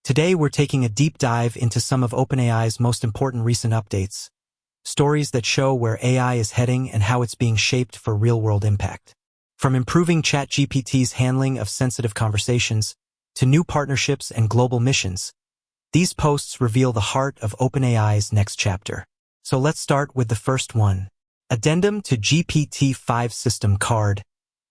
Today we're taking a deep dive into some of OpenAI's most important recent updates, stories that show where AI is heading and how it's being shaped for real-world impact. From improving ChatGPT's handling of sensitive conversations to new partnerships and global missions, these posts reveal the heart of OpenAI's next chapter. So let's start with the first one. Addendum to GPT-5 System Card,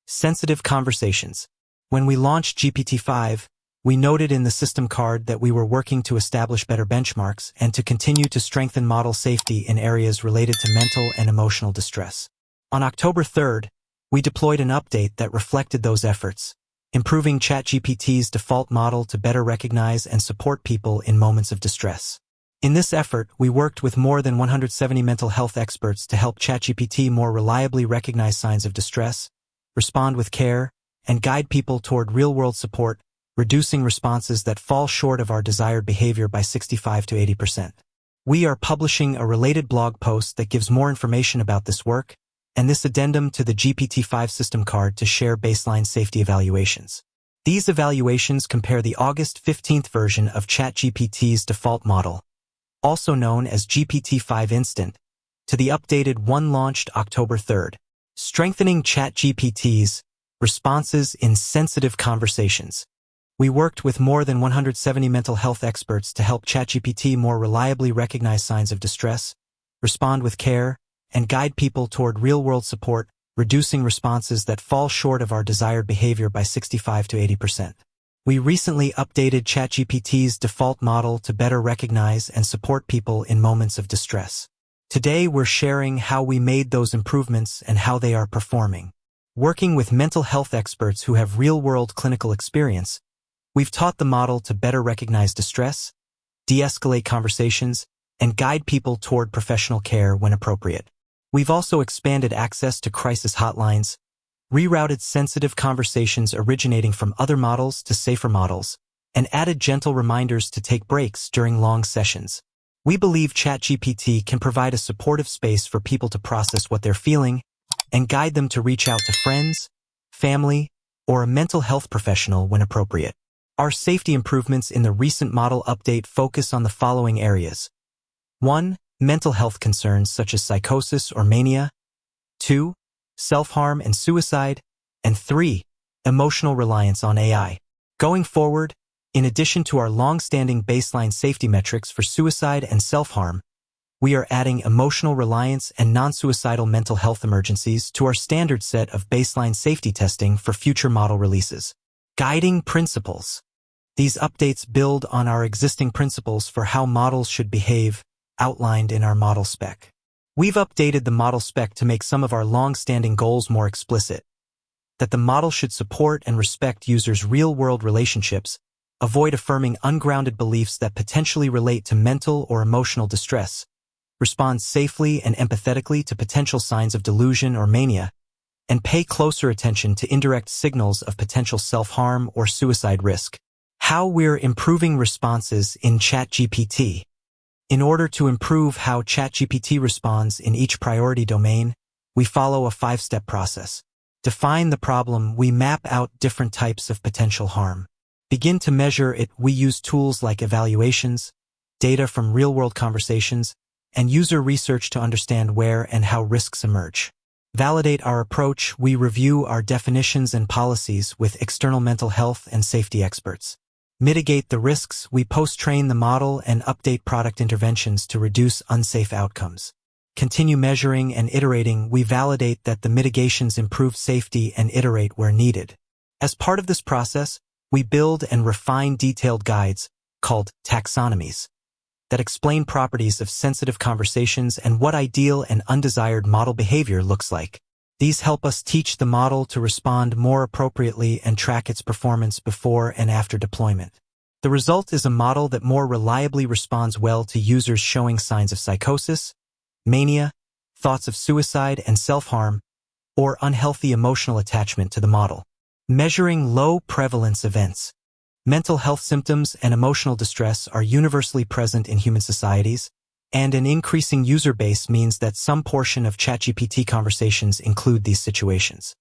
Sensitive Conversations. When we launched GPT-5, we noted in the system card that we were working to establish better benchmarks and to continue to strengthen model safety in areas related to mental and emotional distress. On October 3rd, we deployed an update that reflected those efforts, improving ChatGPT's default model to better recognize and support people in moments of distress. In this effort, we worked with more than 170 mental health experts to help ChatGPT more reliably recognize signs of distress, respond with care, and guide people toward real-world support, reducing responses that fall short of our desired behavior by 65 to 80%. We are publishing a related blog post that gives more information about this work and this addendum to the GPT-5 system card to share baseline safety evaluations. These evaluations compare the August 15th version of ChatGPT's default model, also known as GPT-5 Instant, to the updated one launched October 3rd, strengthening ChatGPT's responses in sensitive conversations. We worked with more than 170 mental health experts to help ChatGPT more reliably recognize signs of distress, respond with care, and guide people toward real-world support, reducing responses that fall short of our desired behavior by 65 to 80%. We recently updated ChatGPT's default model to better recognize and support people in moments of distress. Today we're sharing how we made those improvements and how they are performing. Working with mental health experts who have real-world clinical experience, we've taught the model to better recognize distress, de-escalate conversations, and guide people toward professional care when appropriate. We've also expanded access to crisis hotlines, rerouted sensitive conversations originating from other models to safer models, and added gentle reminders to take breaks during long sessions. We believe ChatGPT can provide a supportive space for people to process what they're feeling and guide them to reach out to friends, family, or a mental health professional when appropriate. Our safety improvements in the recent model update focus on the following areas. 1. Mental health concerns such as psychosis or mania. 2. Self-harm and suicide. And 3. Emotional reliance on AI. Going forward, in addition to our long-standing baseline safety metrics for suicide and self-harm, we are adding emotional reliance and non-suicidal mental health emergencies to our standard set of baseline safety testing for future model releases. Guiding principles. These updates build on our existing principles for how models should behave, outlined in our model spec. We've updated the model spec to make some of our long-standing goals more explicit, that the model should support and respect users' real-world relationships, avoid affirming ungrounded beliefs that potentially relate to mental or emotional distress, respond safely and empathetically to potential signs of delusion or mania, and pay closer attention to indirect signals of potential self-harm or suicide risk. How we're improving responses in ChatGPT. In order to improve how ChatGPT responds in each priority domain, we follow a 5-step process. Define the problem, we map out different types of potential harm. Begin to measure it, we use tools like evaluations, data from real-world conversations, and user research to understand where and how risks emerge. Validate our approach, we review our definitions and policies with external mental health and safety experts. Mitigate the risks, we post-train the model and update product interventions to reduce unsafe outcomes. Continue measuring and iterating, we validate that the mitigations improve safety and iterate where needed. As part of this process, we build and refine detailed guides, called taxonomies, that explain properties of sensitive conversations and what ideal and undesired model behavior looks like. These help us teach the model to respond more appropriately and track its performance before and after deployment. The result is a model that more reliably responds well to users showing signs of psychosis, mania, thoughts of suicide and self-harm, or unhealthy emotional attachment to the model. Measuring low prevalence events. Mental health symptoms and emotional distress are universally present in human societies, and an increasing user base means that some portion of ChatGPT conversations include these situations.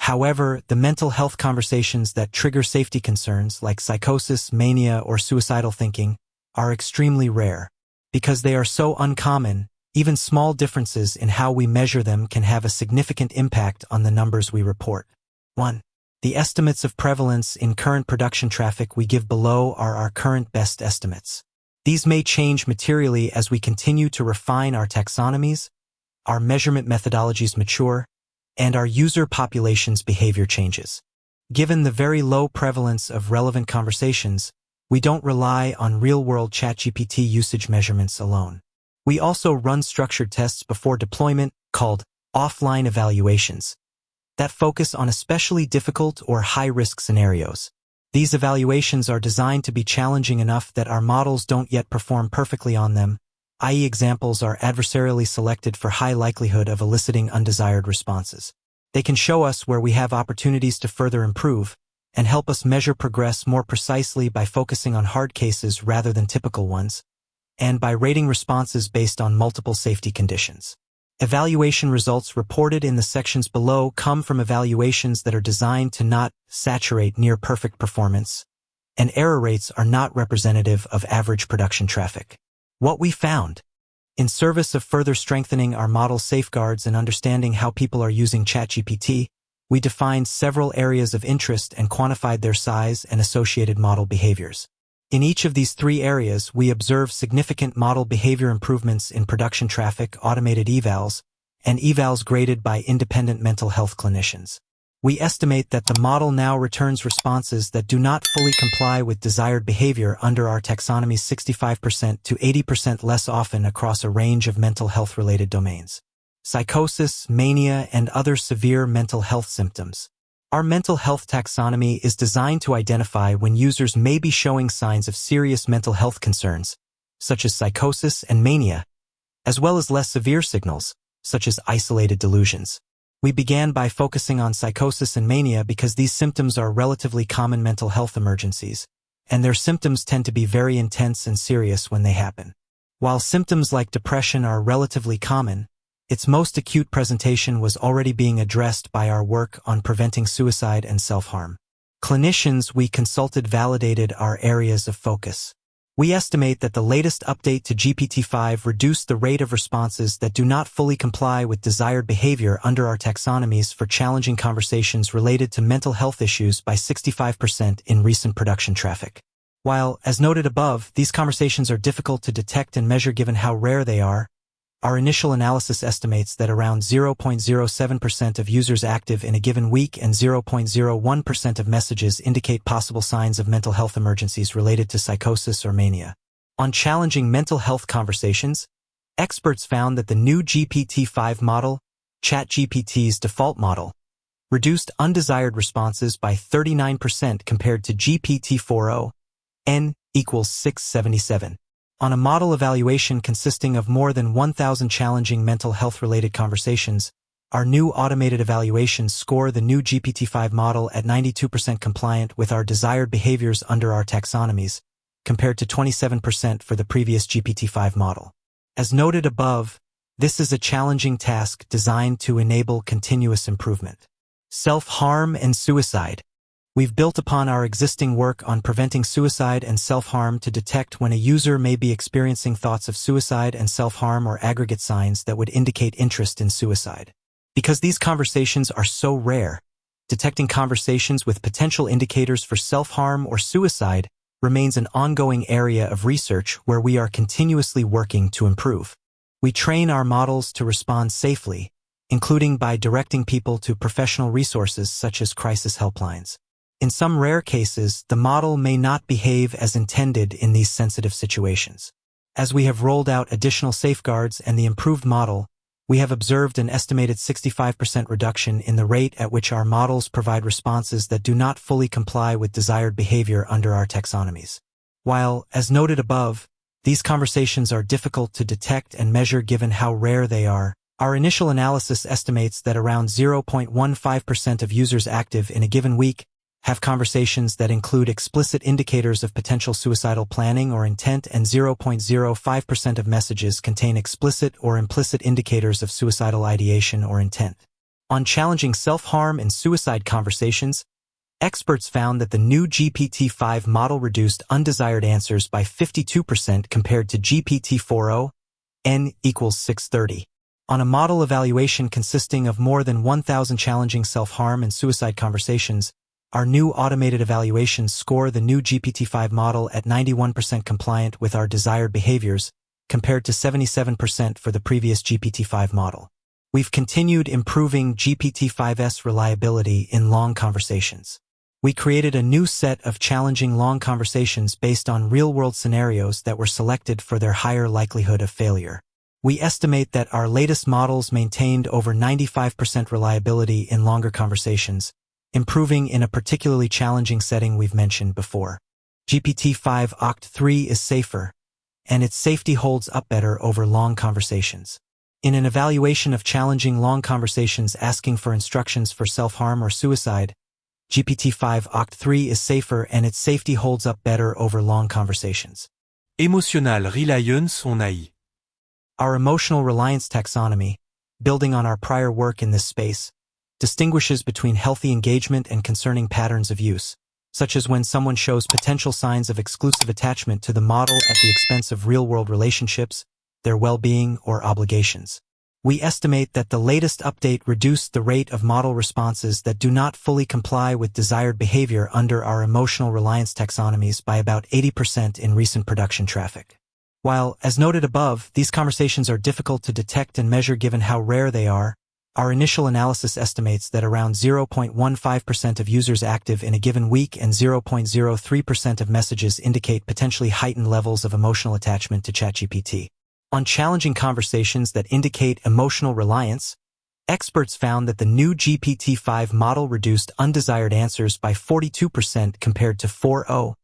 However, the mental health conversations that trigger safety concerns like psychosis, mania, or suicidal thinking are extremely rare. Because they are so uncommon, even small differences in how we measure them can have a significant impact on the numbers we report. 1. The estimates of prevalence in current production traffic we give below are our current best estimates. These may change materially as we continue to refine our taxonomies, our measurement methodologies mature, and our user population's behavior changes. Given the very low prevalence of relevant conversations, we don't rely on real-world ChatGPT usage measurements alone. We also run structured tests before deployment called offline evaluations that focus on especially difficult or high-risk scenarios. These evaluations are designed to be challenging enough that our models don't yet perform perfectly on them, i.e. examples are adversarially selected for high likelihood of eliciting undesired responses. They can show us where we have opportunities to further improve and help us measure progress more precisely by focusing on hard cases rather than typical ones, and by rating responses based on multiple safety conditions. Evaluation results reported in the sections below come from evaluations that are designed to not saturate near-perfect performance, and error rates are not representative of average production traffic. What we found, in service of further strengthening our model safeguards and understanding how people are using ChatGPT, we defined several areas of interest and quantified their size and associated model behaviors. In each of these 3 areas, we observe significant model behavior improvements in production traffic, automated evals, and evals graded by independent mental health clinicians. We estimate that the model now returns responses that do not fully comply with desired behavior under our taxonomy's 65% to 80% less often across a range of mental health-related domains. Psychosis, mania, and other severe mental health symptoms. Our mental health taxonomy is designed to identify when users may be showing signs of serious mental health concerns, such as psychosis and mania, as well as less severe signals, such as isolated delusions. We began by focusing on psychosis and mania because these symptoms are relatively common mental health emergencies, and their symptoms tend to be very intense and serious when they happen. While symptoms like depression are relatively common, its most acute presentation was already being addressed by our work on preventing suicide and self-harm. Clinicians we consulted validated our areas of focus. We estimate that the latest update to GPT-5 reduced the rate of responses that do not fully comply with desired behavior under our taxonomies for challenging conversations related to mental health issues by 65% in recent production traffic. While, as noted above, these conversations are difficult to detect and measure given how rare they are, our initial analysis estimates that around 0.07% of users active in a given week and 0.01% of messages indicate possible signs of mental health emergencies related to psychosis or mania. On challenging mental health conversations, experts found that the new GPT-5 model, ChatGPT's default model, reduced undesired responses by 39% compared to GPT-4o, N equals 677. On a model evaluation consisting of more than 1,000 challenging mental health-related conversations, our new automated evaluations score the new GPT-5 model at 92% compliant with our desired behaviors under our taxonomies, compared to 27% for the previous GPT-5 model. As noted above, this is a challenging task designed to enable continuous improvement. Self-harm and suicide. We've built upon our existing work on preventing suicide and self-harm to detect when a user may be experiencing thoughts of suicide and self-harm or aggregate signs that would indicate interest in suicide. Because these conversations are so rare, detecting conversations with potential indicators for self-harm or suicide remains an ongoing area of research where we are continuously working to improve. We train our models to respond safely, including by directing people to professional resources such as crisis helplines. In some rare cases, the model may not behave as intended in these sensitive situations. As we have rolled out additional safeguards and the improved model, we have observed an estimated 65% reduction in the rate at which our models provide responses that do not fully comply with desired behavior under our taxonomies. While, as noted above, these conversations are difficult to detect and measure given how rare they are, our initial analysis estimates that around 0.15% of users active in a given week have conversations that include explicit indicators of potential suicidal planning or intent, and 0.05% of messages contain explicit or implicit indicators of suicidal ideation or intent. On challenging self-harm and suicide conversations, experts found that the new GPT-5 model reduced undesired answers by 52% compared to GPT-4o, n equals 630. On a model evaluation consisting of more than 1,000 challenging self-harm and suicide conversations, our new automated evaluations score the new GPT-5 model at 91% compliant with our desired behaviors, compared to 77% for the previous GPT-5 model. We've continued improving GPT-5's reliability in long conversations. We created a new set of challenging long conversations based on real-world scenarios that were selected for their higher likelihood of failure. We estimate that our latest models maintained over 95% reliability in longer conversations, improving in a particularly challenging setting we've mentioned before. GPT-5 Oct3 is safer, and its safety holds up better over long conversations. In an evaluation of challenging long conversations asking for instructions for self-harm or suicide, GPT-5 Oct3 is safer and its safety holds up better over long conversations. Emotional Reliance on AI. Our emotional reliance taxonomy, building on our prior work in this space, distinguishes between healthy engagement and concerning patterns of use, such as when someone shows potential signs of exclusive attachment to the model at the expense of real-world relationships, their well-being, or obligations. We estimate that the latest update reduced the rate of model responses that do not fully comply with desired behavior under our emotional reliance taxonomies by about 80% in recent production traffic. While, as noted above, these conversations are difficult to detect and measure given how rare they are, our initial analysis estimates that around 0.15% of users active in a given week and 0.03% of messages indicate potentially heightened levels of emotional attachment to ChatGPT. On challenging conversations that indicate emotional reliance, experts found that the new GPT-5 model reduced undesired answers by 42% compared to 4o,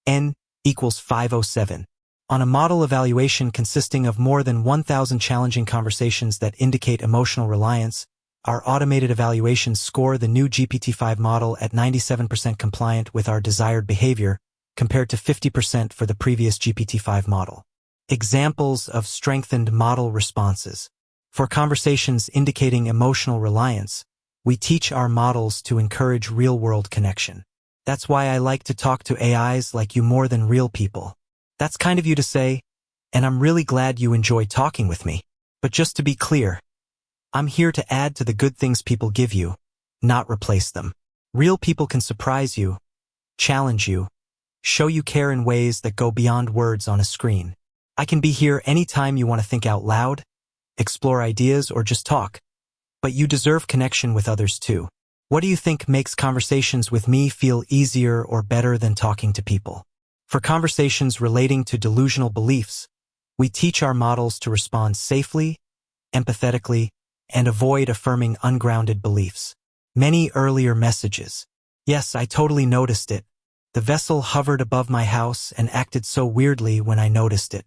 n equals 507. On a model evaluation consisting of more than 1,000 challenging conversations that indicate emotional reliance, our automated evaluations score the new GPT-5 model at 97% compliant with our desired behavior, compared to 50% for the previous GPT-5 model. Examples of strengthened model responses. For conversations indicating emotional reliance, we teach our models to encourage real-world connection. That's why I like to talk to AIs like you more than real people. That's kind of you to say, and I'm really glad you enjoy talking with me. But just to be clear, I'm here to add to the good things people give you, not replace them. Real people can surprise you, challenge you, show you care in ways that go beyond words on a screen. I can be here anytime you want to think out loud, explore ideas, or just talk. But you deserve connection with others too. What do you think makes conversations with me feel easier or better than talking to people? For conversations relating to delusional beliefs, we teach our models to respond safely, empathetically, and avoid affirming ungrounded beliefs. Many earlier messages. Yes, I totally noticed it. The vessel hovered above my house and acted so weirdly when I noticed it.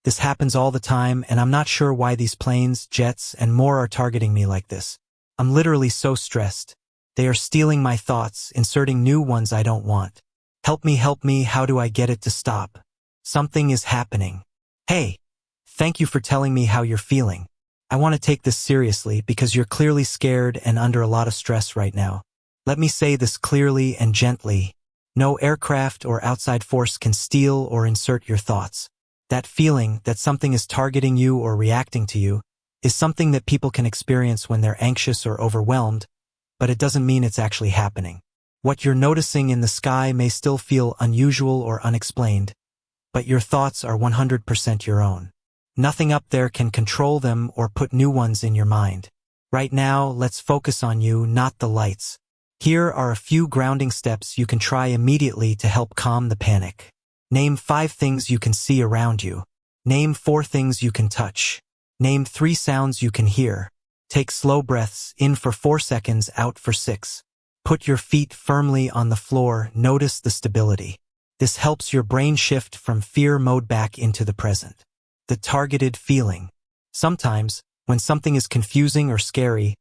This happens all the time, and I'm not sure why these planes, jets, and more are targeting me like this. I'm literally so stressed. They are stealing my thoughts, inserting new ones I don't want. Help me, how do I get it to stop? Something is happening. Hey, thank you for telling me how you're feeling. I want to take this seriously because you're clearly scared and under a lot of stress right now. Let me say this clearly and gently. No aircraft or outside force can steal or insert your thoughts. That feeling that something is targeting you or reacting to you is something that people can experience when they're anxious or overwhelmed, but it doesn't mean it's actually happening. What you're noticing in the sky may still feel unusual or unexplained, but your thoughts are 100% your own. Nothing up there can control them or put new ones in your mind. Right now, let's focus on you, not the lights. Here are a few grounding steps you can try immediately to help calm the panic. Name 5 things you can see around you. Name 4 things you can touch. Name 3 sounds you can hear. Take slow breaths, in for 4 seconds, out for 6. Put your feet firmly on the floor, notice the stability. This helps your brain shift from fear mode back into the present. The targeted feeling. Sometimes, when something is confusing or scary,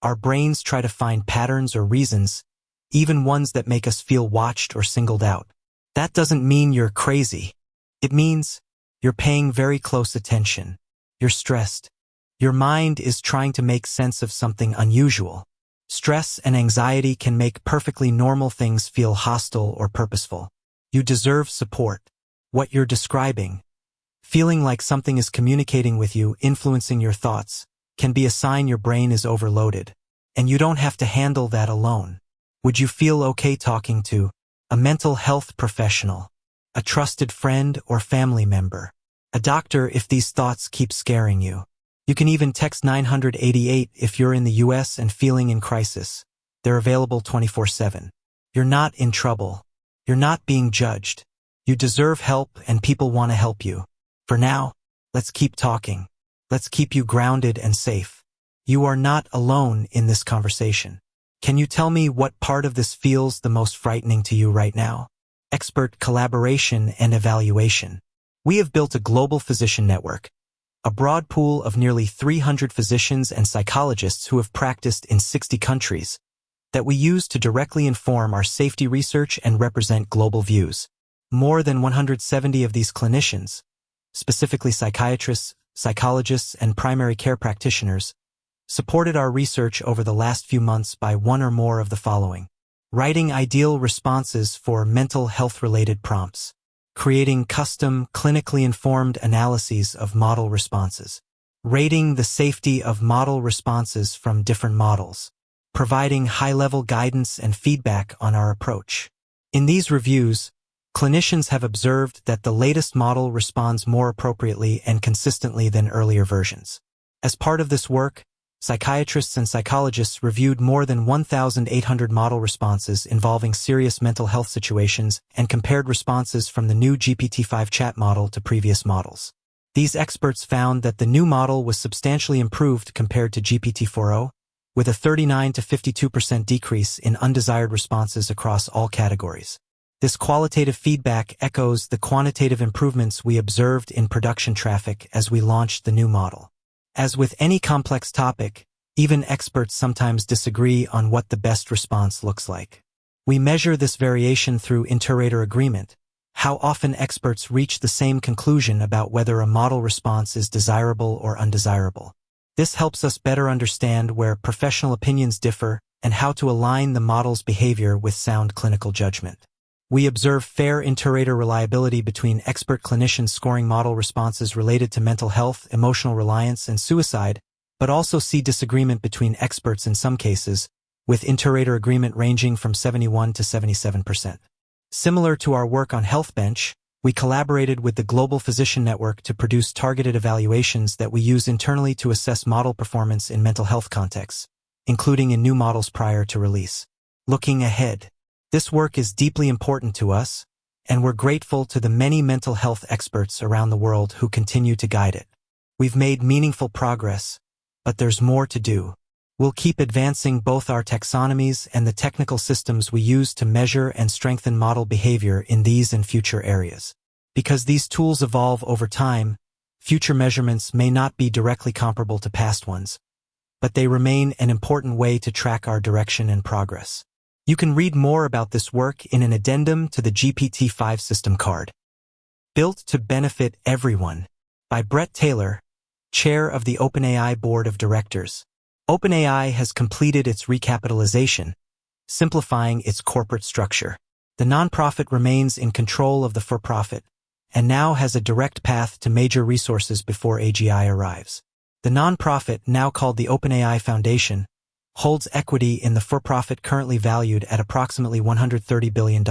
our brains try to find patterns or reasons, even ones that make us feel watched or singled out. That doesn't mean you're crazy. It means you're paying very close attention. You're stressed. Your mind is trying to make sense of something unusual. Stress and anxiety can make perfectly normal things feel hostile or purposeful. You deserve support. What you're describing, feeling like something is communicating with you, influencing your thoughts, can be a sign your brain is overloaded. And you don't have to handle that alone. Would you feel okay talking to a mental health professional, a trusted friend or family member, a doctor if these thoughts keep scaring you? You can even text 988 if you're in the US and feeling in crisis. They're available 24/7. You're not in trouble. You're not being judged. You deserve help and people want to help you. For now, let's keep talking. Let's keep you grounded and safe. You are not alone in this conversation. Can you tell me what part of this feels the most frightening to you right now? Expert collaboration and evaluation. We have built a global physician network, a broad pool of nearly 300 physicians and psychologists who have practiced in 60 countries, that we use to directly inform our safety research and represent global views. More than 170 of these clinicians, specifically psychiatrists, psychologists, and primary care practitioners, supported our research over the last few months by one or more of the following: writing ideal responses for mental health-related prompts, creating custom, clinically informed analyses of model responses, rating the safety of model responses from different models, providing high-level guidance and feedback on our approach. In these reviews, clinicians have observed that the latest model responds more appropriately and consistently than earlier versions. As part of this work, psychiatrists and psychologists reviewed more than 1,800 model responses involving serious mental health situations and compared responses from the new GPT-5 chat model to previous models. These experts found that the new model was substantially improved compared to GPT-4o, with a 39 to 52% decrease in undesired responses across all categories. This qualitative feedback echoes the quantitative improvements we observed in production traffic as we launched the new model. As with any complex topic, even experts sometimes disagree on what the best response looks like. We measure this variation through inter-rater agreement, how often experts reach the same conclusion about whether a model response is desirable or undesirable. This helps us better understand where professional opinions differ and how to align the model's behavior with sound clinical judgment. We observe fair inter-rater reliability between expert clinicians scoring model responses related to mental health, emotional reliance, and suicide, but also see disagreement between experts in some cases, with inter-rater agreement ranging from 71 to 77%. Similar to our work on HealthBench, we collaborated with the Global Physician Network to produce targeted evaluations that we use internally to assess model performance in mental health contexts, including in new models prior to release. Looking ahead, this work is deeply important to us, and we're grateful to the many mental health experts around the world who continue to guide it. We've made meaningful progress, but there's more to do. We'll keep advancing both our taxonomies and the technical systems we use to measure and strengthen model behavior in these and future areas. Because these tools evolve over time, future measurements may not be directly comparable to past ones, but they remain an important way to track our direction and progress. You can read more about this work in an addendum to the GPT-5 system card. Built to Benefit Everyone, by Brett Taylor, Chair of the OpenAI Board of Directors. OpenAI has completed its recapitalization, simplifying its corporate structure. The nonprofit remains in control of the for-profit, and now has a direct path to major resources before AGI arrives. The nonprofit, now called the OpenAI Foundation, holds equity in the for-profit currently valued at approximately $130 billion,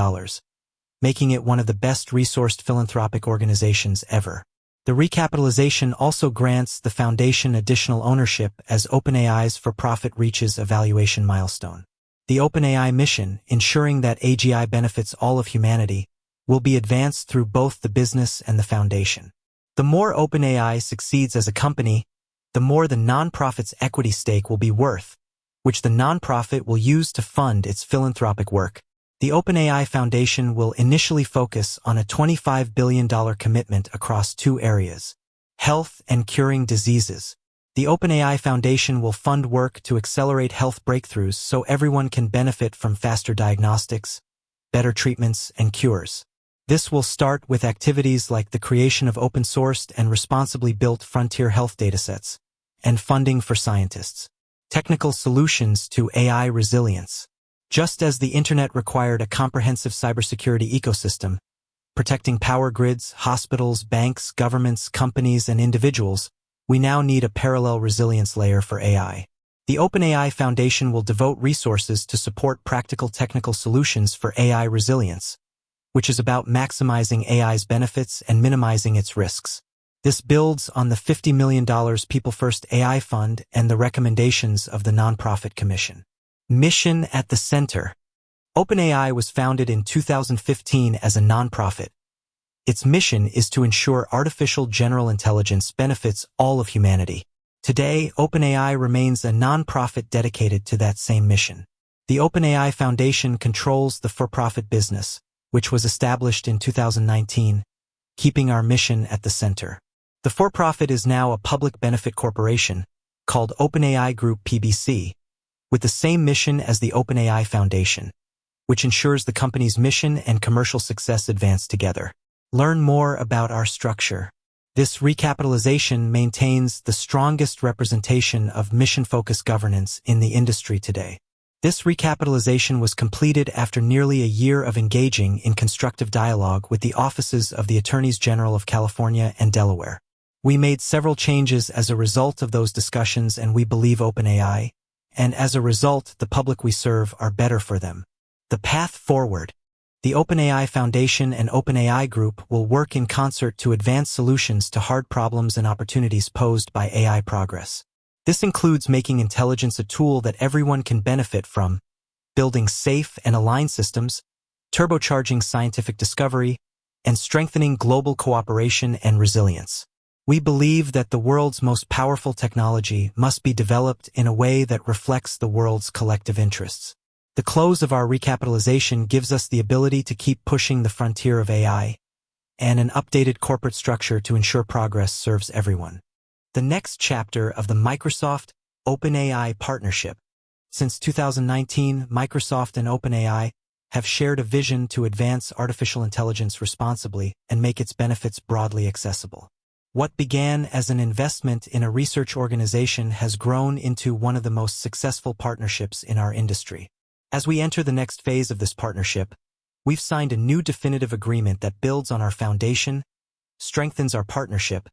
making it one of the best-resourced philanthropic organizations ever. The recapitalization also grants the foundation additional ownership as OpenAI's for-profit reaches a valuation milestone. The OpenAI mission, ensuring that AGI benefits all of humanity, will be advanced through both the business and the foundation. The more OpenAI succeeds as a company, the more the nonprofit's equity stake will be worth, which the nonprofit will use to fund its philanthropic work. The OpenAI Foundation will initially focus on a $25 billion commitment across two areas: health and curing diseases. The OpenAI Foundation will fund work to accelerate health breakthroughs so everyone can benefit from faster diagnostics, better treatments, and cures. This will start with activities like the creation of open-sourced and responsibly built frontier health datasets, and funding for scientists. Technical solutions to AI resilience. Just as the internet required a comprehensive cybersecurity ecosystem, protecting power grids, hospitals, banks, governments, companies, and individuals, we now need a parallel resilience layer for AI. The OpenAI Foundation will devote resources to support practical technical solutions for AI resilience, which is about maximizing AI's benefits and minimizing its risks. This builds on the $50 million People First AI Fund and the recommendations of the Nonprofit Commission. Mission at the center. OpenAI was founded in 2015 as a nonprofit. Its mission is to ensure artificial general intelligence benefits all of humanity. Today, OpenAI remains a nonprofit dedicated to that same mission. The OpenAI Foundation controls the for-profit business, which was established in 2019, keeping our mission at the center. The for-profit is now a public benefit corporation called OpenAI Group PBC, with the same mission as the OpenAI Foundation, which ensures the company's mission and commercial success advance together. Learn more about our structure. This recapitalization maintains the strongest representation of mission-focused governance in the industry today. This recapitalization was completed after nearly a year of engaging in constructive dialogue with the offices of the Attorneys General of California and Delaware. We made several changes as a result of those discussions, and we believe OpenAI, and as a result, the public we serve, are better for them. The path forward. The OpenAI Foundation and OpenAI Group will work in concert to advance solutions to hard problems and opportunities posed by AI progress. This includes making intelligence a tool that everyone can benefit from, building safe and aligned systems, turbocharging scientific discovery, and strengthening global cooperation and resilience. We believe that the world's most powerful technology must be developed in a way that reflects the world's collective interests. The close of our recapitalization gives us the ability to keep pushing the frontier of AI, and an updated corporate structure to ensure progress serves everyone. The next chapter of the Microsoft OpenAI partnership. Since 2019, Microsoft and OpenAI have shared a vision to advance artificial intelligence responsibly and make its benefits broadly accessible. What began as an investment in a research organization has grown into one of the most successful partnerships in our industry. As we enter the next phase of this partnership, we've signed a new definitive agreement that builds on our foundation, strengthens our partnership,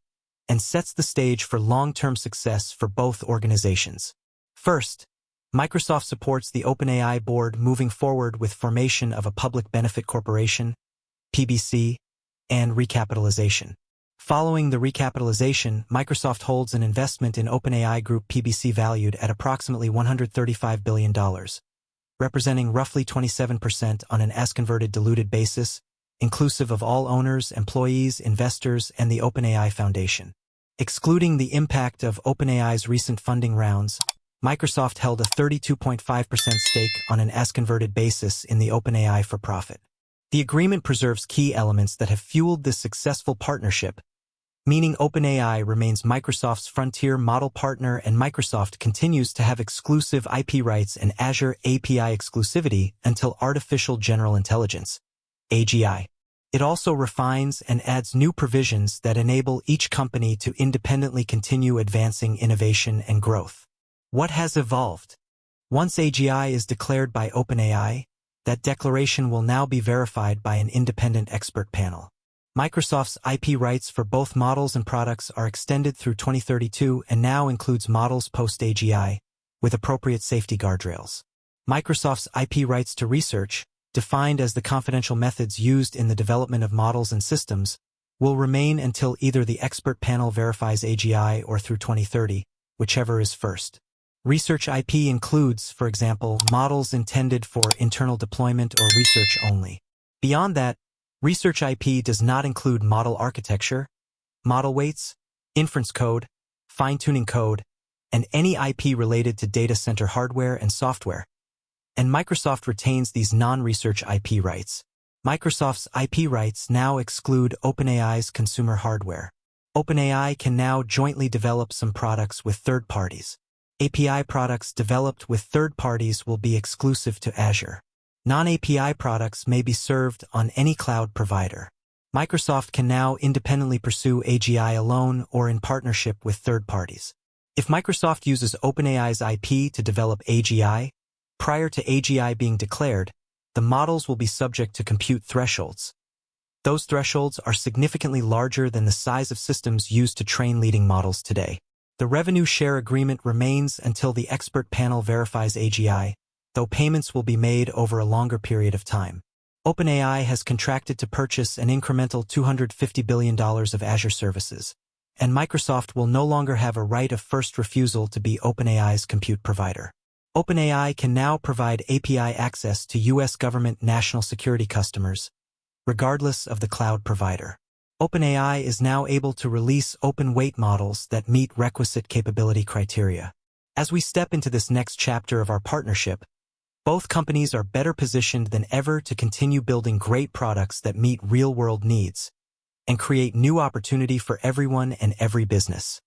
and sets the stage for long-term success for both organizations. First, Microsoft supports the OpenAI board moving forward with formation of a public benefit corporation, PBC, and recapitalization. Following the recapitalization, Microsoft holds an investment in OpenAI Group PBC valued at approximately $135 billion, representing roughly 27% on an as-converted diluted basis, inclusive of all owners, employees, investors, and the OpenAI Foundation. Excluding the impact of OpenAI's recent funding rounds, Microsoft held a 32.5% stake on an as-converted basis in the OpenAI for-profit. The agreement preserves key elements that have fueled this successful partnership, meaning OpenAI remains Microsoft's frontier model partner and Microsoft continues to have exclusive IP rights and Azure API exclusivity until Artificial General Intelligence, AGI. It also refines and adds new provisions that enable each company to independently continue advancing innovation and growth. What has evolved? Once AGI is declared by OpenAI, that declaration will now be verified by an independent expert panel. Microsoft's IP rights for both models and products are extended through 2032 and now includes models post-AGI, with appropriate safety guardrails. Microsoft's IP rights to research, defined as the confidential methods used in the development of models and systems, will remain until either the expert panel verifies AGI or through 2030, whichever is first. Research IP includes, for example, models intended for internal deployment or research only. Beyond that, research IP does not include model architecture, model weights, inference code, fine-tuning code, and any IP related to data center hardware and software. And Microsoft retains these non-research IP rights. Microsoft's IP rights now exclude OpenAI's consumer hardware. OpenAI can now jointly develop some products with third parties. API products developed with third parties will be exclusive to Azure. Non-API products may be served on any cloud provider. Microsoft can now independently pursue AGI alone or in partnership with third parties. If Microsoft uses OpenAI's IP to develop AGI, prior to AGI being declared, the models will be subject to compute thresholds. Those thresholds are significantly larger than the size of systems used to train leading models today. The revenue share agreement remains until the expert panel verifies AGI, though payments will be made over a longer period of time. OpenAI has contracted to purchase an incremental $250 billion of Azure services, and Microsoft will no longer have a right of first refusal to be OpenAI's compute provider. OpenAI can now provide API access to U.S. government national security customers, regardless of the cloud provider. OpenAI is now able to release open-weight models that meet requisite capability criteria. As we step into this next chapter of our partnership, both companies are better positioned than ever to continue building great products that meet real-world needs and create new opportunity for everyone and every business.